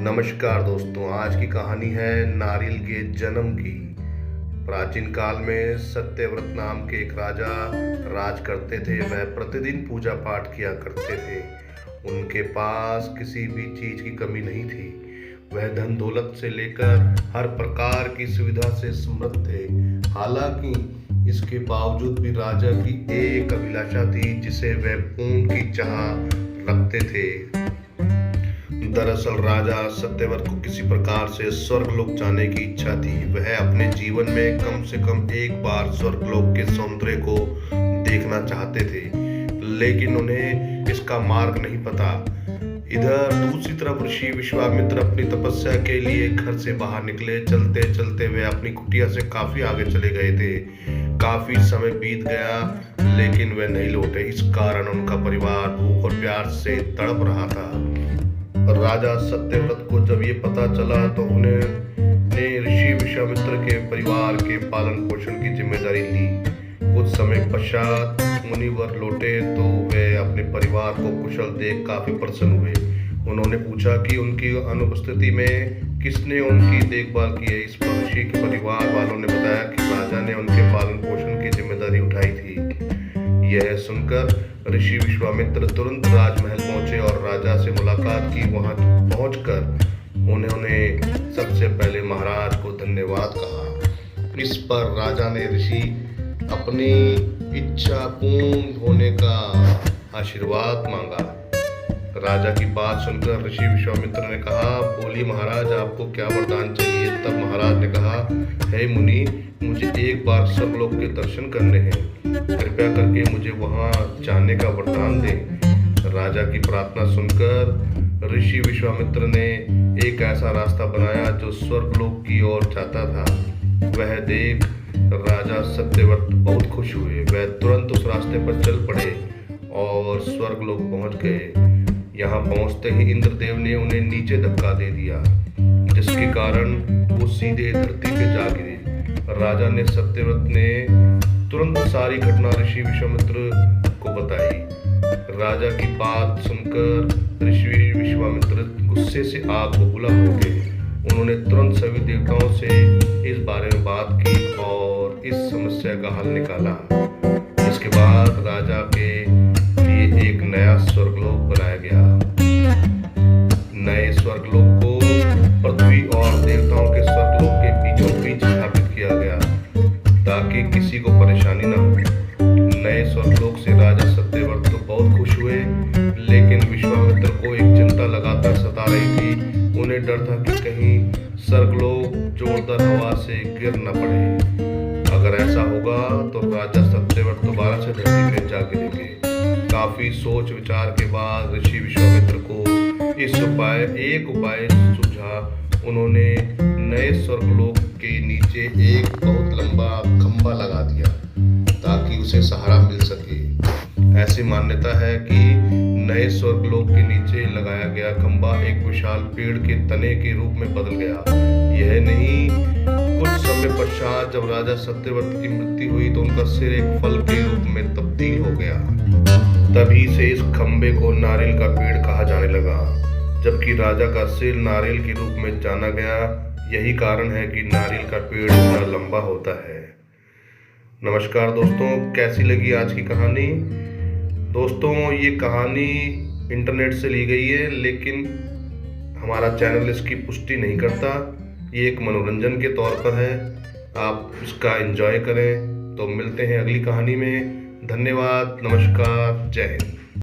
नमस्कार दोस्तों, आज की कहानी है नारियल के जन्म की। प्राचीन काल में सत्यव्रत नाम के एक राजा राज करते थे। वह प्रतिदिन पूजा पाठ किया करते थे। उनके पास किसी भी चीज की कमी नहीं थी। वह धन दौलत से लेकर हर प्रकार की सुविधा से समृद्ध थे। हालांकि इसके बावजूद भी राजा की एक अभिलाषा थी जिसे वह पूर्ण की चाह रखते थे। दरअसल राजा सत्यव्रत को किसी प्रकार से स्वर्गलोक जाने की इच्छा थी। वह अपने जीवन में कम से कम एक बार स्वर्गलोक के सौंदर्य को देखना चाहते थे, लेकिन उन्हें इसका मार्ग नहीं पता। इधर दूसरी तरफ ऋषि विश्वामित्र अपनी तपस्या के लिए घर से बाहर निकले। चलते चलते वे अपनी कुटिया से काफी आगे चले गए थे। काफी समय बीत गया लेकिन वे नहीं लौटे। इस कारण उनका परिवार भूख और प्यास से तड़प रहा था। राजा सत्यव्रत को जब ये पता चला तो उन्होंने ऋषि विश्वामित्र के परिवार के पालन पोषण की जिम्मेदारी ली। कुछ समय पश्चात मुनिवर लौटे तो वे अपने परिवार को कुशल देख काफी प्रसन्न हुए। उन्होंने पूछा कि उनकी अनुपस्थिति में किसने उनकी देखभाल की है। इस पर ऋषि के परिवार वालों ने बताया कि राजा ने उनके पालन पोषण की जिम्मेदारी उठाई थी। यह सुनकर ऋषि विश्वामित्र तुरंत राजमहल पहुंचे और राजा से मुलाकात की। वहां पहुंचकर उन्होंने सबसे पहले महाराज को धन्यवाद कहा। इस पर राजा ने ऋषि अपनी इच्छा पूर्ण होने का आशीर्वाद मांगा। राजा की बात सुनकर ऋषि विश्वामित्र ने कहा, बोली महाराज आपको क्या वरदान चाहिए। तब महाराज ने कहा, हे मुनि, मुझे एक बार स्वर्गलोक के दर्शन करने हैं। कृपया करके मुझे वहां जाने का वरदान दें। राजा की प्रार्थना सुनकर ऋषि विश्वामित्र ने एक ऐसा रास्ता बनाया जो स्वर्गलोक की ओर जाता था। वह देख राजा सत्यव्रत बहुत खुश हुए। वह तुरंत उस रास्ते पर चल पड़े और स्वर्गलोक पहुंच गए। यहाँ पहुंचते ही इंद्रदेव ने उन्हें नीचे धक्का दे दिया, जिसके कारण वो सीधे धरती पे जा गिरे। राजा ने सत्यव्रत ने तुरंत सारी घटना ऋषि विश्वामित्र को बताई। राजा की बात सुनकर ऋषि विश्वामित्र गुस्से से आग बबूला हो गए। उन्होंने तुरंत सभी देवताओं से इस बारे में बात की और इस समस्या का हल निकाला। इसके बाद राजा के लिए एक नया स्वर्गलोक बनाया गया। नए स्वर्गलोक को पृथ्वी और देवताओं के स्वर्गलोक के बीचों बीच स्थापित किया गया ताकि किसी को परेशानी न हो। नए स्वर्गलोक से राजा सत्यव्रत तो बहुत खुश हुए, लेकिन विश्वामित्र को एक चिंता लगातार सता रही थी। उन्हें डर था कि कहीं स्वर्गलोक जोरदार हवा से गिर न पड़े। अगर ऐसा होगा तो राजा सत्यव्रत दोबारा से धरती पर जा गिरेंगे। काफी सोच विचार के बाद ऋषि विश्वामित्र को एक उपाय सूझा। उन्होंने नए स्वर्गलोक के नीचे एक बहुत लंबा खंभा लगा दिया ताकि उसे सहारा मिल सके। ऐसी मान्यता है कि नए स्वर्गलोक के नीचे लगाया गया खंभा एक विशाल पेड़ के तने के रूप में बदल गया। यह नहीं, कुछ समय पश्चात जब राजा सत्यव्रत की मृत्यु हुई तो उनका सिर एक फल के रूप में तब्दील हो गया। तभी से इस खंभे को नारियल का पेड़ कहा जाने लगा, जबकि राजा का सिर नारियल के रूप में जाना गया। यही कारण है कि नारियल का पेड़ इतना लंबा होता है। नमस्कार दोस्तों, कैसी लगी आज की कहानी। दोस्तों, ये कहानी इंटरनेट से ली गई है, लेकिन हमारा चैनल इसकी पुष्टि नहीं करता। ये एक मनोरंजन के तौर पर है। आप इसका एंजॉय करें। तो मिलते हैं अगली कहानी में। धन्यवाद, नमस्कार, जय हिंद।